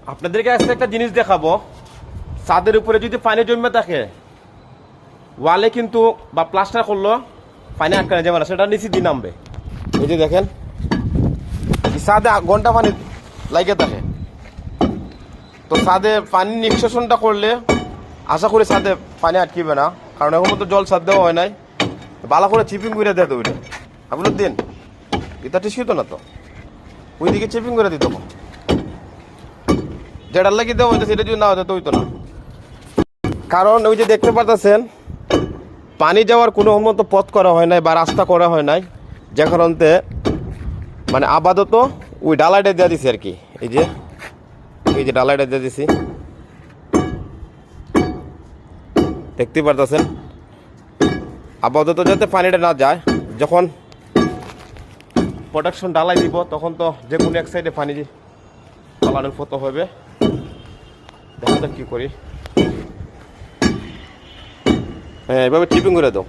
আপনাদেরকে আজকে একটা জিনিস দেখাবো। ছাদের উপরে যদি পানি জমে থাকে, ওয়ালে কিন্তু বা প্লাস্টার করলো পানি আটকানো যাবে না, সেটা নিচে দিয়ে নামবে। এই যে দেখেন, ছাদে ঘন্টা পানি লাগে থাকে। তো ছাদে পানি নিষ্কাশনটা করলে আশা করি ছাদে পানি আটকিবে না, কারণ এখন তো জল ছাদ দেওয়া হয় নাই। ভালো করে চিপিং করে দেয় তো ওইটা আপনার দিন, এটা ঠিক হতো না তো, ওইদিকে চিপিং করে দিত, যেটার লাগিয়ে দেওয়া হইতো সেটা যদি না হতো তো হইতো না। কারণ ওই যে দেখতে পারতেছেন পানি যাওয়ার কোনো মতো পথ করা হয় নাই বা রাস্তা করা হয় নাই, যে কারণতে মানে আপাতত ওই ডালাইটা দিয়ে দিছি আর কি। এই যে ডালাইটা দিয়ে দিছি, দেখতে পারতেছেন। আপাতত যাতে পানিটা না যায়, যখন প্রোটেকশন ডালাই দিব তখন তো যে কোনো এক সাইডে পানি চালানোর মতো হবে। দেখা যাক কী করি। হ্যাঁ, এভাবে টিপিং করে দাও।